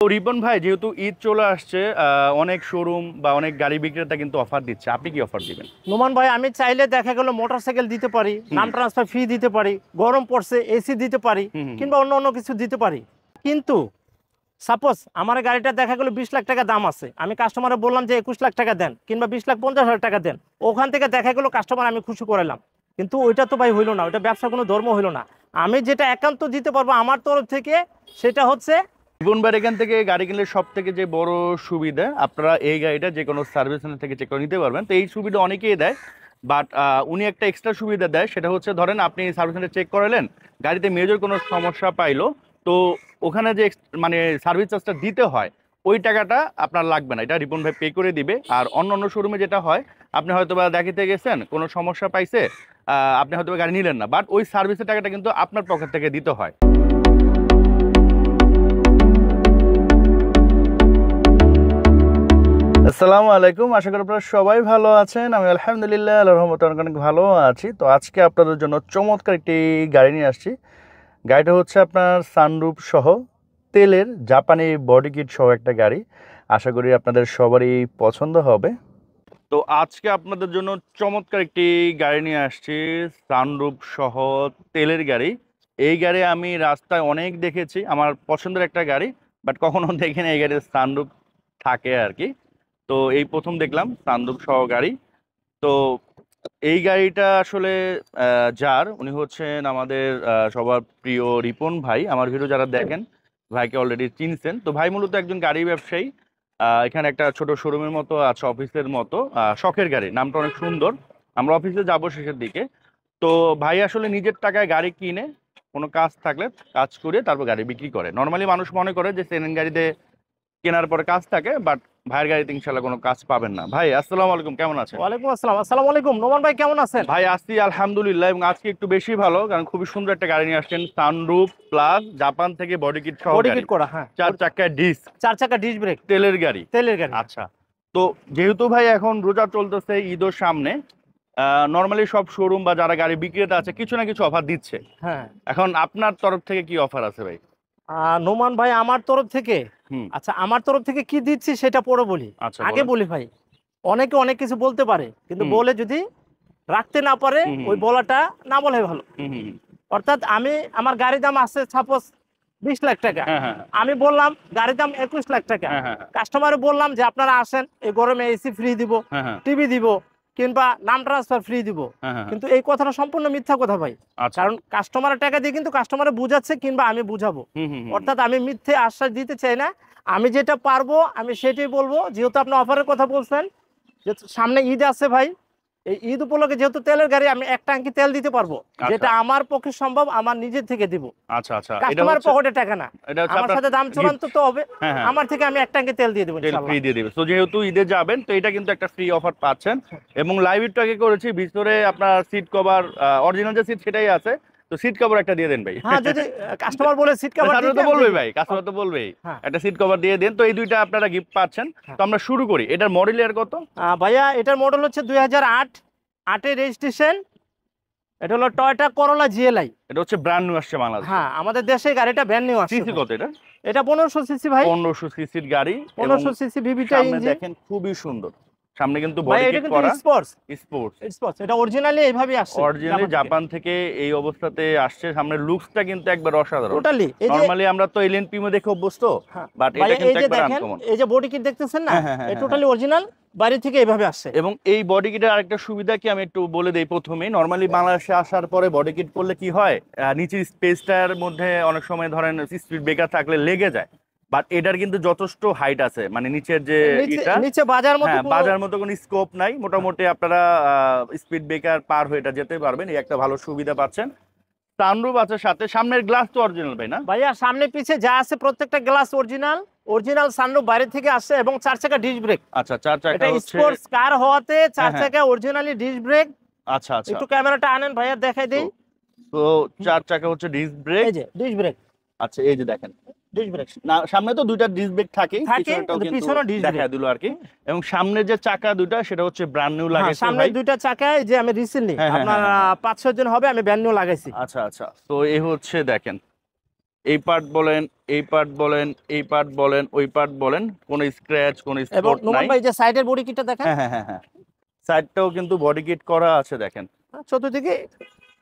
তো রিপন ভাই, যেহেতু ঈদ চলে আসছে, অনেক শোরুম বা অনেক গাড়ি বিক্রেতা কিন্তু অফার দিচ্ছে। আপনি কি অফার দিবেন? নোমান ভাই, আমি চাইলে দেখা গেল মোটরসাইকেল দিতে পারি, হুম নাম ট্রান্সফার ফি দিতে পারি, গরম পড়ছে এসি দিতে পারি, হুম হুম কিংবা অন্য অন্য কিছু দিতে পারি। কিন্তু সাপোজ আমার গাড়িটা দেখা গেল 20 লাখ টাকা দাম আছে, আমি কাস্টমারে বললাম যে 21 লাখ টাকা দেন কিংবা 20,50,000 টাকা দেন, ওখান থেকে দেখা গেল কাস্টমার আমি খুশি করালাম, কিন্তু ওইটা তো ভাই হইলো না, ওইটা ব্যবসা কোনো ধর্ম হইলো না। আমি যেটা একান্ত দিতে পারবো আমার তরফ থেকে সেটা হচ্ছে রিপন ভাই, এখান থেকে গাড়ি কিনলে সব থেকে যে বড় সুবিধা, আপনারা এই গাড়িটা যে কোনো সার্ভিস সেন্টার থেকে চেক করে নিতে পারবেন। তো এই সুবিধা অনেকেই দেয়, বাট উনি একটা এক্সট্রা সুবিধা দেয়। সেটা হচ্ছে, ধরেন আপনি সার্ভিস সেন্টার চেক করালেন, গাড়িতে মেজর কোনো সমস্যা পাইলো, তো ওখানে যে মানে সার্ভিস চার্জটা দিতে হয়, ওই টাকাটা আপনার লাগবে না, এটা রিপন ভাই পে করে দিবে। আর অন্য অন্য শোরুমে যেটা হয়, আপনি হয়তো বা দেখাতে গেছেন, কোনো সমস্যা পাইছে, আপনি হয়তো গাড়ি নিলেন না, বাট ওই সার্ভিসের টাকাটা কিন্তু আপনার পকেট থেকে দিতে হয়। আসসালামু আলাইকুম, আশা করি আপনারা সবাই ভালো আছেন। আমি আলহামদুলিল্লাহ, আল্লাহর রহমতে অনেক অনেক ভালো আছি। তো আজকে আপনাদের জন্য চমৎকার একটি গাড়ি নিয়ে আসছি। গাড়িটা হচ্ছে আপনার সানরুফ সহ তেলের জাপানি বডি কিট সহ একটা গাড়ি। আশা করি আপনাদের সবারই পছন্দ হবে। তো আজকে আপনাদের জন্য চমৎকার একটি গাড়ি নিয়ে আসছি, সানরুফ সহ তেলের গাড়ি। এই গাড়ি আমি রাস্তায় অনেক দেখেছি, আমার পছন্দের একটা গাড়ি, বাট কখনো দেখিনি এই গাড়ির সানরুফ থাকে আর কি। তো এই প্রথম দেখলাম সানরুফ সহ গাড়ি। তো এই গাড়িটা আসলে যার উনি হচ্ছেন আমাদের সবার প্রিয় রিপন ভাই। আমার ভিডিও যারা দেখেন, ভাইকে অলরেডি চিনছেন। তো ভাই মূলত একজন গাড়ি ব্যবসায়ী। এখানে একটা ছোট শোরুমের মতো আছে, অফিসের মতো। শখের গাড়ি, নামটা অনেক সুন্দর। আমরা অফিসে যাবো শেষের দিকে। তো ভাই আসলে নিজের টাকায় গাড়ি কিনে, কোনো কাজ থাকলে কাজ করে তারপর গাড়ি বিক্রি করে। নর্মালি মানুষ মনে করে যে সেকেন্ড গাড়িতে কেনার পরে কাজ থাকে, বাট ভাইয়ের গাড়িতে ইনশাল্লাহ কোনো কাজ পাবেন না। ভাই আসসালামু আলাইকুম, কেমন আছেন? ওয়ালাইকুম আসসালাম। আসসালামু আলাইকুম নোমান ভাই, কেমন আছেন? ভাই আছি আলহামদুলিল্লাহ, এবং আজকে একটু বেশি ভালো, কারণ খুবই সুন্দর একটা গাড়ি নিয়ে আসছেন, সানরুফ প্লাস জাপান থেকে বডি কিট সহ বডি গাড়ি, কিট করা, হ্যাঁ। 4 চাকায় ডিস্ক, 4 চাকা ডিস্ক ব্রেক, তেলের গাড়ি। তেলের গাড়ি। আচ্ছা, তো যেহেতু ভাই এখন রোজা চলতেছে, ঈদের সামনে, নর্মালি সব শোরুম বা যারা গাড়ি বিক্রেতা আছে কিছু না কিছু অফার দিচ্ছে। হ্যাঁ। এখন আপনার তরফ থেকে কি অফার আছে ভাই? নোমান ভাই, আমার তরফ থেকে, হুম। আচ্ছা আমার তরফ থেকে কি দিচ্ছি সেটা পরে বলি। আচ্ছা, আগে বলেন। বলি ভাই, অনেকে অনেক কিছু বলতে পারে, কিন্তু হুম বলে যদি রাখতে না পারে, হুম ওই হুম বলাটা না বলে ভালো। হুম হুম হুম। অর্থাৎ আমার গাড়ির দাম আছে সাপোজ 20 লাখ টাকা, হ্যাঁ হ্যাঁ আমি বললাম গাড়ির দাম 21 লাখ টাকা, হ্যাঁ হ্যাঁ কাস্টমারে বললাম যে আপনারা আসেন, এই গরমে এসি ফ্রি দিব, হ্যাঁ হ্যাঁ টিভি দিব, কিংবা নাম ট্রান্সফার ফ্রি দিব, হ্যাঁ হ্যাঁ। কিন্তু এই কথাটা সম্পূর্ণ মিথ্যা কথা ভাই। আচ্ছা। কারণ কাস্টমারের টাকা দিয়ে কিন্তু কাস্টমারে বুঝাচ্ছে, কিংবা আমি বুঝাবো। হুম হুম হুম। অর্থাৎ আমি মিথ্যে আশ্বাস দিতে চাই না, আমি যেটা পারবো আমি সেটাই বলবো। যেহেতু আপনি অফারের কথা বলছেন, যে সামনে ঈদ আছে ভাই, এই ঈদ উপলক্ষে যেহেতু তেলের গাড়ি, আমি এক ট্যাঙ্কি তেল দিতে পারবো, আচ্ছা যেটা আমার পক্ষে সম্ভব, আমার নিজের থেকে দিব। আচ্ছা আচ্ছা, এটা কাস্টমার হচ্ছে, পকেটে টাকা না, এটা হচ্ছে আমার আপনার সাথে দাম চূড়ান্ত গিফট। তো হবে, হ্যাঁ হ্যাঁ, আমার থেকে আমি এক ট্যাঙ্কি তেল দিয়ে দেবো তেল ইনশাল্লাহ। ফ্রি দিয়ে দিবে। তো যেহেতু ঈদে যাবেন, তো এটা কিন্তু একটা ফ্রি অফার পাচ্ছেন। এবং লাইভ একটু আগে করেছি, ভিতরে আপনার সিট কভার, অরিজিনাল যে সিট সেটাই আছে। তো সিট কভার একটা দিয়ে দেন ভাই। হ্যাঁ, যদি কাস্টমার বলে সিট কভার কাস্টমার দিতে তো আমি দিয়ে বলবেই দিব। ভাই, কাস্টমার তো বলবেই, হ্যাঁ একটা সিট কভার দিয়ে দেন। তো এই দুইটা আপনারা গিফট পাচ্ছেন। হ্যাঁ। তো আমরা শুরু করি। এটার মডেল ইয়ার কত? ভাইয়া, এটার মডেল হচ্ছে 2008, 8-এর রেজিস্ট্রেশন। এটা হলো টয়োটা করোলা জিএলআই। এটা হচ্ছে ব্র্যান্ড নিউ আসছে বাংলাদেশে। হ্যাঁ, আমাদের দেশে গাড়িটা ব্যান নিউ আসছে সিসি ভাই। কত এটা? এটা 1500 সিসি ভাই, 1500 সিসির গাড়ি। এবং 1500 সিসি ভিভিটা সামনে ইঞ্জিন। দেখেন খুবই সুন্দর, সামনে কিন্তু ভাই বডি এটা কিট কিন্তু করা স্পোর্টস, স্পোর্টস। স্পোর্টস এটা অরিজিনালি এইভাবে আসছে অরিজিনালি জাপান থেকে এই অবস্থাতে আসছে। সামনের লুকসটা কিন্তু একবার অসাধারণ। টোটালি। এই যে নরমালি আমরা তো এলিয়ন প্রিমো দেখে অভ্যস্ত, হ্যাঁ বাট এটা ভাইয়া, এই কিন্তু যে একবার দেখেন, আনকমন। এই যে বডি কিট দেখতেছেন না, হ্যাঁ হ্যাঁ হ্যাঁ এই হ্যাঁ হ্যাঁ। টোটালি অরিজিনাল, বাড়ি থেকে এইভাবে আসছে। এবং এই বডি কিটের আরেকটা সুবিধা কি আমি একটু বলে দেই প্রথমেই। নরমালি বাংলাদেশে আসার পরে বডি কিট করলে কি হয়, নিচের স্পেসটার মধ্যে অনেক সময় ধরেন স্পিড ব্রেকার থাকলে লেগে যায়। বাট এটার কিন্তু যথেষ্ট হাইট আছে, মানে নিচের যে নিচে এটা, নিচে বাজার মতো হ্যাঁ কোনো, বাজার মতো কোনো স্কোপ নাই। মোটামুটি আপনারা স্পিড ব্রেকার পার হয়ে এটা যেতে পারবেন, এই একটা ভালো সুবিধা পাচ্ছেন। সানরুফ আছে সাথে, সামনের গ্লাস তো অরিজিনাল ভাই না? ভাইয়া সামনে পিছে যা আছে প্রত্যেকটা গ্লাস অরিজিনাল, অরিজিনাল সানরুফ বাইরে থেকে আসছে, এবং 4 চাকা ডিস্ক ব্রেক। আচ্ছা, 4 চাকা এটা হচ্ছে। স্পোর্টস কার হওয়াতে হ্যাঁ 4 হ্যাঁ। চাকা অরিজিনালি ডিস্ক ব্রেক। আচ্ছা আচ্ছা। একটু ক্যামেরাটা আনেন ভাইয়া, দেখাই দেই। তো তো 4 চাকা হচ্ছে ডিস্ক ব্রেক। এই যে ডিস্ক ব্রেক, আচ্ছা, এই যে দেখেন, ডিস্ক ব্রেক না সামনে তো দুইটা ডিস্ক ব্রেক থাকেই, থাকে, পিছনেরটাও কিন্তু পিছনে ডিস্ক দেখা ব্রেক। দিল আর কি। এবং সামনে যে চাকা দুটা সেটা হচ্ছে ব্র্যান্ড নিউ হ্যাঁ, লাগাইছে সামনে ভাই। 2টা চাকায় যে আমি রিসেন্টলি, হ্যাঁ হ্যাঁ আপনার হ্যাঁ হ্যাঁ। 5-6 দিন হবে আমি ব্যান নিউ লাগাইছি। আচ্ছা আচ্ছা, তো এই হচ্ছে দেখেন, এই পার্ট বলেন, এই পার্ট বলেন, এই পার্ট বলেন, ওই পার্ট বলেন, কোনো স্ক্র্যাচ কোনো এবং স্পট নোমান নাই। ভাই যে সাইডের বডি কিটটা দেখেন, হ্যাঁ হ্যাঁ হ্যাঁ হ্যাঁ, সাইডটাও কিন্তু বডি কিট করা আছে দেখেন। চতুর্দিকে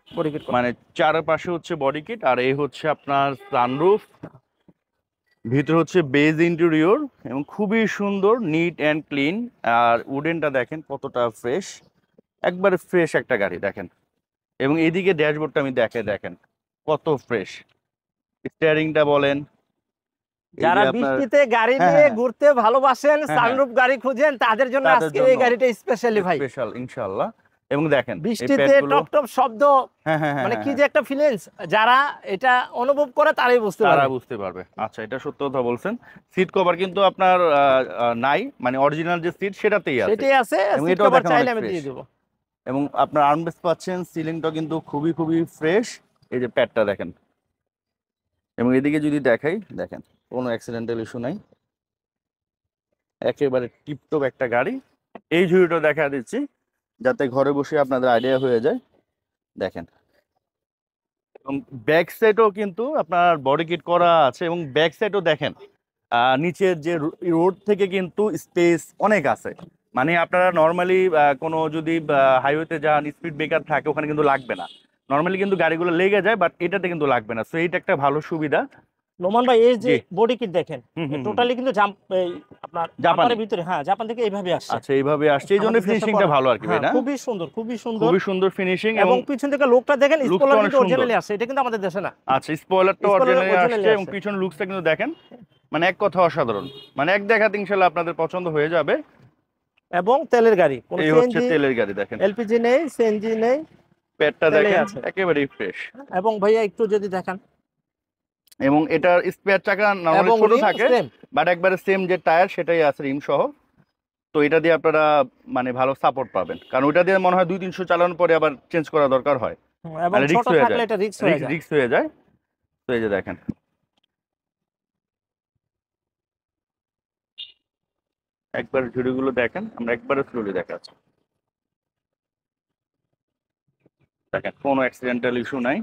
বডি কিট করা। মানে চারপাশে হচ্ছে বডি কিট, আর এই হচ্ছে আপনার সানরুফ, ভিতরে হচ্ছে বেজ ইন্টেরিয়র এবং খুবই সুন্দর, নিট অ্যান্ড ক্লিন। আর উডেনটা দেখেন কতটা ফ্রেশ, একবারে ফ্রেশ একটা গাড়ি দেখেন। এবং এদিকে ড্যাশবোর্ডটা আমি দেখেন কত ফ্রেশ। স্টিয়ারিংটা বলেন, এই যে যারা আপনার, বৃষ্টিতে গাড়ি হ্যাঁ নিয়ে হ্যাঁ ঘুরতে ভালোবাসেন, হ্যাঁ হ্যাঁ, সানরুফ গাড়ি খুঁজেন, তাদের জন্য তাদের আজকে এই জন্য গাড়িটা স্পেশালি ভাই। স্পেশাল ইনশাআল্লাহ। এবং দেখেন এই বৃষ্টিতে প্যাডগুলো, টপ টপ শব্দ, হ্যাঁ হ্যাঁ হ্যাঁ মানে কি হ্যাঁ, যে একটা ফিলিংস, যারা এটা অনুভব করে তারাই বুঝতে তারা পারে। বুঝতে পারবে। আচ্ছা, এটা সত্য কথা বলছেন। সিট কভার কিন্তু আপনার নাই, মানে অরিজিনাল যে সিট সেটাতেই আছে। সেটাই আছে, এবং সিট এটাও কভার দেখেন চাইলে অনেক আমি ফ্রেশ। দিয়ে দেবো। এবং আপনার আর্মরেস্ট পাচ্ছেন, সিলিংটা কিন্তু খুবই খুবই ফ্রেশ। এই যে প্যাডটা দেখেন। এবং এদিকে যদি দেখাই, দেখেন কোনো অ্যাক্সিডেন্টাল ইস্যু নাই, একেবারে টিপটপ একটা গাড়ি। এই ঝুড়িটা দেখা দিচ্ছি যাতে ঘরে বসে আপনাদের আইডিয়া হয়ে যায়। দেখেন, এবং ব্যাক সাইডও কিন্তু আপনার বডি কিট করা আছে। এবং ব্যাক সাইডও দেখেন নিচের যে রোড থেকে কিন্তু স্পেস অনেক আছে। মানে আপনারা নর্মালি কোনো যদি হাইওয়েতে যান, স্পিড ব্রেকার থাকে, ওখানে কিন্তু লাগবে না। নর্মালি কিন্তু গাড়িগুলো লেগে যায়, বাট এটাতে কিন্তু লাগবে না। সো এইটা একটা ভালো সুবিধা। নোমান ভাই এই যে জি, বডি কিট দেখেন, হুম হুম হুম, টোটালি কিন্তু আপনার জাপানি। বাম্পারের ভিতরে, হ্যাঁ জাপান থেকে এইভাবে আসছে। আচ্ছা, এইভাবে আসছে, এই জন্য আমাদের দেশে ফিনিশিংটা করা, ভালো আর কি ভাই, হ্যাঁ না? খুবই সুন্দর, খুবই সুন্দর। খুবই সুন্দর ফিনিশিং। এবং এবং পিছন থেকে লোকটা দেখেন, লুকসটা স্পয়লার অনেক কিন্তু সুন্দর। অরিজিনালি আসছে, এটা কিন্তু আমাদের দেশে না। আচ্ছা, স্পয়লারটা স্পয়লার অরিজিনালি অরিজিনালি আসছে এবং আসছে। পিছন লুকসটা কিন্তু দেখেন, মানে এক কথা অসাধারণ। মানে এক দেখাতে ইনশাল্লাহ আপনাদের পছন্দ হয়ে যাবে। এবং তেলের গাড়ি, কোনো এই হচ্ছে সিএনজি তেলের গাড়ি দেখেন, এলপিজি নেই, সিএনজি নেই, পেটটা তেলেই দেখেন আছে। একেবারেই ফ্রেশ। এবং ভাইয়া একটু যদি দেখেন, এবং এটার স্পেয়ার চাকা নরমালি এবং ছোট রিম থাকে, সেম। বাট একবারে সেম যে টায়ার সেটাই আছে রিম সহ। তো এটা দিয়ে আপনারা মানে ভালো সাপোর্ট পাবেন, কারণ ওইটা দিয়ে মনে হয় 2-300 চালানোর পরে আবার চেঞ্জ করা দরকার হয়, এবং মানে ছোট রিক্স হয়ে থাকলে যায়। এটা রিস্ক হয়ে যায়। রিক্স হয়ে যায়। তো এই যে দেখেন, একবার ঝুড়িগুলো দেখেন, আমরা একবারে স্লোলি দেখাচ্ছি। দেখেন কোনো অ্যাক্সিডেন্টাল ইস্যু নাই।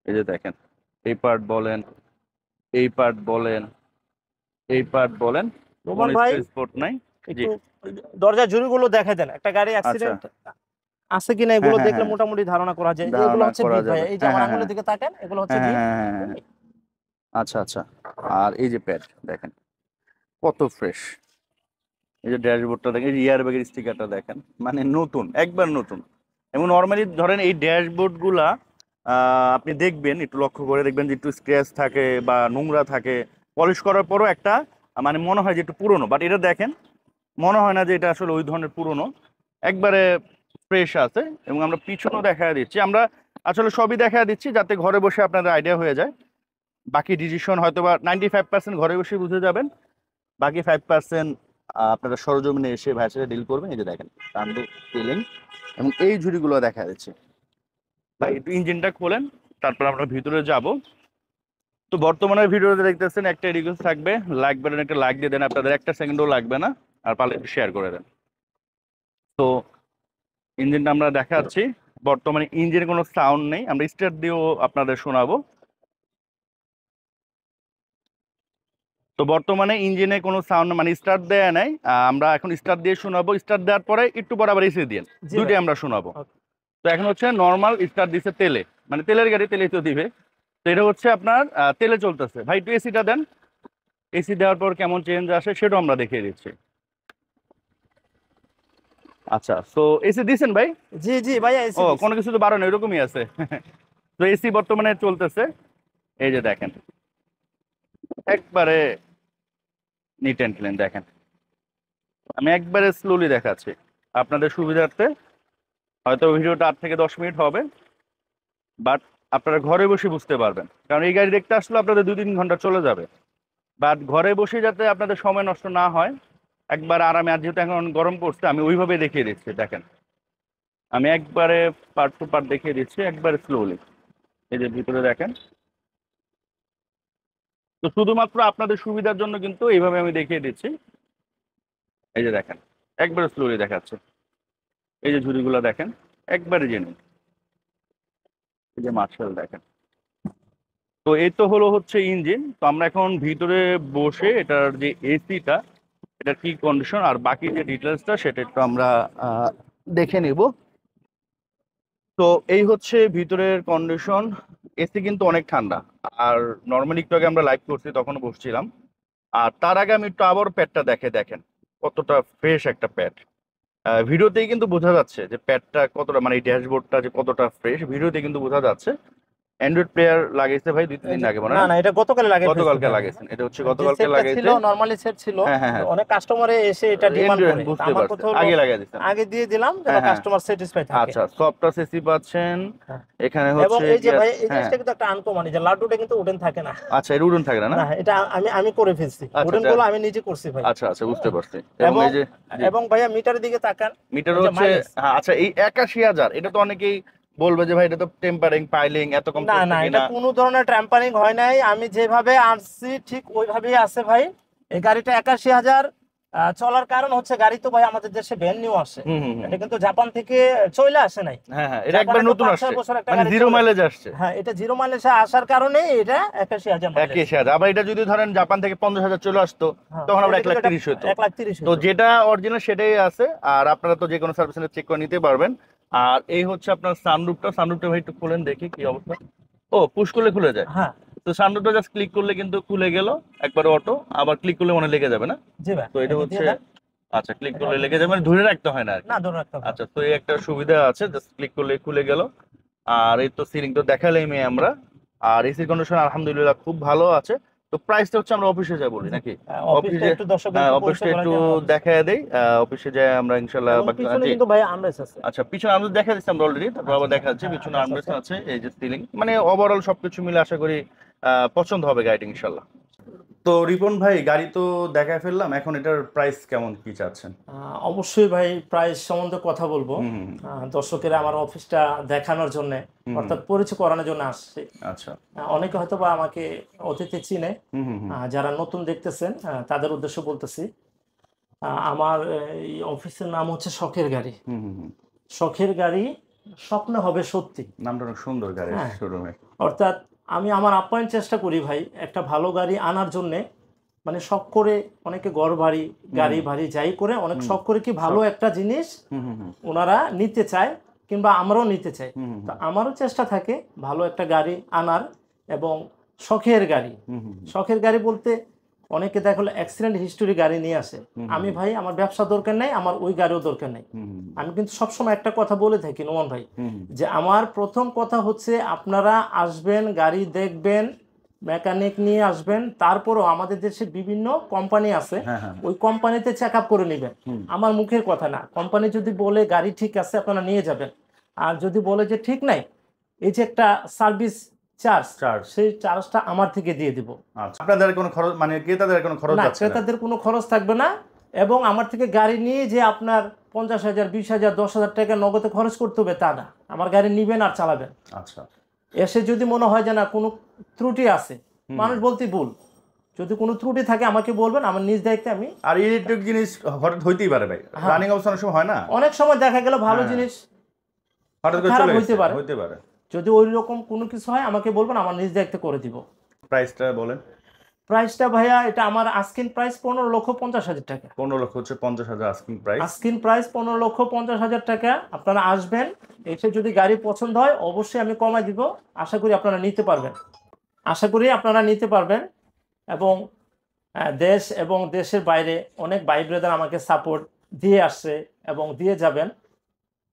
এই যে দেখেন, এই পার্ট বলেন, এই পার্ট বলেন, এই পার্ট বলেন, রোমান কোনো ভাই স্পট নাই। জি, একটু দরজা ঝুড়িগুলো দেখে দেন, একটা গাড়ি আচ্ছা, অ্যাক্সিডেন্ট আছে কিনা হ্যাঁ এগুলো হ্যাঁ দেখলে হ্যাঁ, মোটামুটি ধারণা করা যায়। এগুলো ধারণা হচ্ছে করা বিট ভাই, যাবে। এই যে হ্যাঁ আমার হ্যাঁ হ্যাঁ আঙুলের দিকে তাকান, এগুলো হচ্ছে হ্যাঁ হ্যাঁ বিট। হ্যাঁ হ্যাঁ হ্যাঁ হ্যাঁ। আচ্ছা আচ্ছা। আর এই যে প্যাড দেখেন কত ফ্রেশ। এই যে ড্যাশবোর্ডটা দেখেন, এই যে ইয়ার ব্যাগের স্টিকারটা দেখেন, মানে নতুন, একবার নতুন। এবং নর্মালি ধরেন এই ড্যাশবোর্ড গুলা আপনি দেখবেন, একটু লক্ষ্য করে দেখবেন যে একটু স্ক্র্যাচ থাকে বা নোংরা থাকে, পলিশ করার পরও একটা মানে মনে হয় যে একটু পুরনো, বাট এটা দেখেন মনে হয় না যে এটা আসলে ওই ধরনের পুরনো, একবারে ফ্রেশ আছে। এবং আমরা পিছনও দেখা দিচ্ছি, আমরা আসলে সবই দেখা দিচ্ছি যাতে ঘরে বসে আপনাদের আইডিয়া হয়ে যায়। বাকি ডিসিশন হয়তো বা 95% ঘরে বসে বুঝে যাবেন, বাকি 5% আপনারা সরজমিনে এসে ভাইয়ের সাথে ডিল করবেন। এই যে দেখেন টান্ডু সিলিং এবং এই ঝুড়িগুলো দেখা যাচ্ছে। ভাই একটু ইঞ্জিনটা খোলেন, তারপর আমরা ভিতরে যাব। তো বর্তমানে ভিডিওতে দেখতেছেন, একটা রিকোয়েস্ট থাকবে, লাইক বাটন একটা লাইক দিয়ে দেন, আপনাদের একটা সেকেন্ডও লাগবে না। আর পারলে একটু শেয়ার করে দেন। তো ইঞ্জিনটা আমরা দেখাচ্ছি। বর্তমানে ইঞ্জিনে কোনো সাউন্ড নেই, আমরা স্টার্ট দিয়েও আপনাদের শোনাবো। তো বর্তমানে ইঞ্জিনে কোনো সাউন্ড মানে স্টার্ট দেয়া নাই, আমরা এখন স্টার্ট দিয়ে শোনাবো। স্টার্ট দেওয়ার পরে একটু পর আবার এসে দিয়ে জি ভাই। দুইটাই আমরা শোনাবো। Okay. তো এখন হচ্ছে নর্মাল স্টার্ট দিছে তেলে, মানে তেলের গাড়ি তেলেই তো দিবে। তো এটা হচ্ছে আপনার তেলে চলতেছে। ভাই একটু এসিটা দেন, এসি দেওয়ার পর কেমন চেঞ্জ আসে সেটাও আমরা দেখিয়ে দিচ্ছি। আচ্ছা, তো এসি দিছেন ভাই? জি জি ভাইয়া, ও, এসে দিছি। কোনো কিছু তো বাড়ানো, এরকমই আছে। তো এসি বর্তমানে চলতেছে। এই যে দেখেন একবারে নিট অ্যান্ড ক্লিন দেখেন। আমি একবারে স্লোলি দেখাচ্ছি আপনাদের সুবিধার্থে। হয়তো ভিডিওটা 8 থেকে 10 মিনিট হবে, বাট আপনারা ঘরে বসে বুঝতে পারবেন, কারণ এই গাড়ি দেখতে আসলে আপনাদের 2-3 ঘন্টা চলে যাবে। বাট ঘরে বসে যাতে আপনাদের সময় নষ্ট না হয়, একবার আরামে, আর যেহেতু এখন গরম পড়ছে আমি ওইভাবে দেখিয়ে দিচ্ছি। দেখেন আমি একবারে পার্ট টু পার্ট দেখিয়ে দিচ্ছি, একবারে স্লোলি। এই যে ভিতরে দেখেন। তো শুধুমাত্র আপনাদের সুবিধার জন্য কিন্তু এইভাবে আমি দেখিয়ে দিচ্ছি। এই যে দেখেন একবারে স্লোলি দেখাচ্ছে। এই যে ঝুড়িগুলো দেখেন একবারে জেনুইন। এই যে মার্শাল দেখেন। তো এই তো হচ্ছে ইঞ্জিন। তো আমরা এখন ভিতরে বসে এটার যে এসিটা, এটার কি কন্ডিশন আর বাকি যে ডিটেলসটা সেটা একটু আমরা দেখে নিব। তো এই হচ্ছে ভিতরের কন্ডিশন। এসি কিন্তু অনেক ঠান্ডা। আর নর্মালি একটু আগে আমরা লাইভ করছি, তখন বসছিলাম। আর তার আগে আমি একটু আবার প্যাডটা দেখেন কতটা ফ্রেশ একটা প্যাড। ভিডিওতেই কিন্তু বোঝা যাচ্ছে যে প্যাডটা কতটা, মানে এই ড্যাশবোর্ডটা যে কতটা ফ্রেশ, ভিডিওতে কিন্তু বোঝা যাচ্ছে। অ্যান্ড্রয়েড প্লেয়ার লাগাইছে ভাই 2-3 দিন আগে মনে না হয়? না, এটা গতকালে লাগাই ফেলছি গতকালকে ভাই। লাগাইছেন, এটা হচ্ছে যে গতকালকে সেটটা ছিল লাগাইছে। নরমালি সেট ছিল, হ্যাঁ হ্যাঁ হ্যাঁ, অনেক কাস্টমারে এসে এটা ডিমান্ড করে। তা বুঝতে আমার পারছি, কথা হলো আগে লাগাই দিচ্ছেন। আগে দিয়ে দিলাম যেন হ্যাঁ হ্যাঁ, কাস্টমার স্যাটিসফাই থাকে। আচ্ছা সফট টাচ এসি পাচ্ছেন। হ্যাঁ। এখানে এবং হচ্ছে এই যে ভাই এই হ্যাঁ, জিনিসটা কিন্তু একটা আনকমন, যে লাড্ডুটা কিন্তু উডেন থাকে না। আচ্ছা এটা উডেন থাকে না? না, এটা আমি করে ফেলছি, আচ্ছা উডেন আচ্ছা গুলো আমি নিজে করছি ভাই। আচ্ছা আচ্ছা, বুঝতে পারছি। এবং এবং এই যে এবং ভাইয়া মিটারের দিকে তাকান, মিটার এই যে হচ্ছে, মাইলেজ। হ্যাঁ আচ্ছা, এই ৮১,০০০ এটা তো অনেকেই বলবে যে ভাই এটা তো টেম্পারিং পাইলিং এত কম না করছে না, এটা কিনা। কোনো ধরনের ট্যাম্পারিং হয় নাই, আমি যেভাবে আনছি ঠিক ওইভাবেই আছে ভাই। এই গাড়িটা ৮১,০০০ চলার কারণ হচ্ছে গাড়ি তো ভাই আমাদের দেশে ব্র্যান্ড নিউ আসে। হুম হুম হুম। এটা কিন্তু জাপান থেকে চলে আসে নাই। হ্যাঁ হ্যাঁ, এটা একবার জাপানে তো নতুন ৫-৬ আসছে, বছর একটা মানে গাড়ি জিরো চলে। মাইলেজ আসছে। হ্যাঁ, এটা জিরো মাইলেজে আসার কারণে এটা ৮১,০০০ মাইলেজ। ৮১,০০০। আবার এটা যদি ধরেন জাপান থেকে ৫০,০০০ চলে আসতো, হ্যাঁ, তখন আমরা এটা ১,৩০,০০০ হতো। ১,৩০,০০০ তো হতো। যেটা অরিজিনাল সেটাই আছে। আর আপনারা তো যে কোনো সার্ভিস সেন্টার চেক করে নিতে পারবেন। আর এই হচ্ছে আপনার সানরুফটা ভাই একটু খুলেন দেখি কি অবস্থা। ও, পুশ করলে খুলে যায়। হ্যাঁ তো সানরুফটা জাস্ট ক্লিক করলে কিন্তু খুলে গেল একবার অটো, আবার ক্লিক করলে মনে লেগে যাবে না? জি ভাই, তো এটা এটা দিয়ে হচ্ছে, দেন। আচ্ছা ক্লিক করলে লেগে যাবে, মানে ধরে রাখতে হয় না আর কি। না, ধরে রাখতে হবে না। আচ্ছা, তো এই একটা সুবিধা আছে, জাস্ট ক্লিক করলে খুলে গেল। আর এই তো সিলিং তো দেখালেই আমরা। আর এসির কন্ডিশন আলহামদুলিল্লাহ খুব ভালো আছে। তো প্রাইসটা হচ্ছে আমরা অফিসে যা বলি নাকি? অফিসটা অফিসে, একটু দর্শকদের একটু অফিসটা পরিচয় করাই একটু দিই আমার অফিসে। দেখায় দেই। অফিসে যাই আমরা ইনশাল্লাহ। এবং পিছনে জি, কিন্তু ভাই আমরেস আছে। আচ্ছা পিছনে আমরা দেখা দিচ্ছি আমরা অলরেডি, তারপর আবার দেখা যাচ্ছে হ্যাঁ, পিছনে আমরেস আর্মরেস্ট আছে। আছে, এই যে সিলিং, মানে ওভারঅল সবকিছু মিলে আশা করি পছন্দ হবে গাড়িটা ইনশাল্লাহ। তো রিপন ভাই, গাড়ি তো দেখায় ফেললাম, এখন এটার প্রাইস কেমন কি চাচ্ছেন? অবশ্যই ভাই প্রাইস সম্বন্ধে কথা বলবো। হুম হুম, দর্শকেরা আমার অফিসটা দেখানোর জন্য, হুম, অর্থাৎ পরিচয় করানোর জন্য আসছে। আচ্ছা, অনেকে হয়তো বা আমাকে অতীতে চিনে। হুম হুম হুম, যারা নতুন দেখতেছেন তাদের উদ্দেশ্য বলতেছি, আমার এই অফিসের নাম হচ্ছে শখের গাড়ি। হুম হুম হুম। শখের গাড়ি, স্বপ্ন হবে সত্যি। নামটা অনেক সুন্দর গাড়ির হ্যাঁ, শোরুমে। অর্থাৎ আমি আমার আপ্যায়ন চেষ্টা করি ভাই একটা ভালো গাড়ি আনার জন্যে। মানে শখ করে অনেকে ঘর বাড়ি গাড়ি বাড়ি যাই করে অনেক শখ করে কি ভালো একটা জিনিস হুম হুম হুম, ওনারা নিতে চায়, কিংবা আমরাও নিতে চাই। হুম হুম তো আমারও চেষ্টা থাকে ভালো একটা গাড়ি আনার, এবং শখের গাড়ি। হুম হুম, শখের গাড়ি বলতে অনেকে দেখো অ্যাক্সিডেন্ট হিস্টোরি গাড়ি নিয়ে আসে। আমি ভাই আমার ব্যবসা দরকার নেই, আমার ওই গাড়িও দরকার নেই। হুম হুম, আমি কিন্তু সবসময় একটা কথা বলে থাকি নোমান ভাই, হুম, যে আমার প্রথম কথা হচ্ছে আপনারা আসবেন, গাড়ি দেখবেন, মেকানিক নিয়ে আসবেন, তারপরও আমাদের দেশে বিভিন্ন কোম্পানি আছে, হ্যাঁ হ্যাঁ, ওই কোম্পানিতে চেক আপ করে নেবেন। আমার মুখের কথা না, কোম্পানি যদি বলে গাড়ি ঠিক আছে আপনারা নিয়ে যাবেন, আর যদি বলে যে ঠিক নাই, এই যে একটা সার্ভিস চার্জ, সেই চার্জটা আমার থেকে দিয়ে দিব। আচ্ছা, আপনাদের কোনো খরচ, মানে ক্রেতাদের কোনো খরচ না, যাচ্ছে না? ক্রেতাদের কোনো খরচ থাকবে না। এবং আমার থেকে গাড়ি নিয়ে যে আপনার 50,000, 20,000, 10,000 টাকা নগদে খরচ করতে হবে তা না, আমার গাড়ি নিবেন আর চালাবেন। আচ্ছা, এসে যদি মনে হয় যে না কোনো ত্রুটি আছে, মানুষ বলতে ভুল, যদি কোনো ত্রুটি থাকে আমাকে বলবেন, আমার নিজ দায়িত্বে আমি। আর ইলেকট্রিক জিনিস হঠাৎ হইতেই পারে ভাই, রানিং অবস্থা অনেক সময় হয় না, অনেক সময় দেখা গেল ভালো জিনিস হঠাৎ করে খারাপ চলে হইতে পারে। হইতে পারে। যদি ওই রকম কোনো কিছু হয় আমাকে বলবেন, আমার নিজ দায়িত্বে করে দিব। প্রাইসটা বলেন। প্রাইসটা ভাইয়া এটা আমার আস্কিন প্রাইস 15,50,000 টাকা। 15 লক্ষ হচ্ছে 50,000 আস্কিং প্রাইস। আস্কিন প্রাইস 15,50,000 টাকা। আপনারা আসবেন, এসে যদি গাড়ি পছন্দ হয় অবশ্যই আমি কমাই দিব। আশা করি আপনারা নিতে পারবেন, আশা করি আপনারা নিতে পারবেন। এবং দেশ এবং দেশের বাইরে অনেক ভাই ব্রাদার আমাকে সাপোর্ট দিয়ে আসছে এবং দিয়ে যাবেন।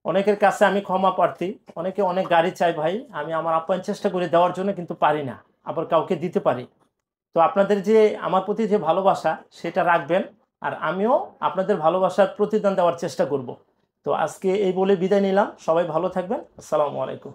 অনেকের কাছে আমি ক্ষমা প্রার্থী, অনেকে অনেক গাড়ি চাই ভাই, আমি আমার আপ্যায়ন চেষ্টা করে দেওয়ার জন্য কিন্তু পারি না, আবার কাউকে দিতে পারি। তো আপনাদের যে আমার প্রতি যে ভালোবাসা সেটা রাখবেন, আর আমিও আপনাদের ভালোবাসার প্রতিদান দেওয়ার চেষ্টা করব। তো আজকে এই বলে বিদায় নিলাম, সবাই ভালো থাকবেন, আসসালামু আলাইকুম।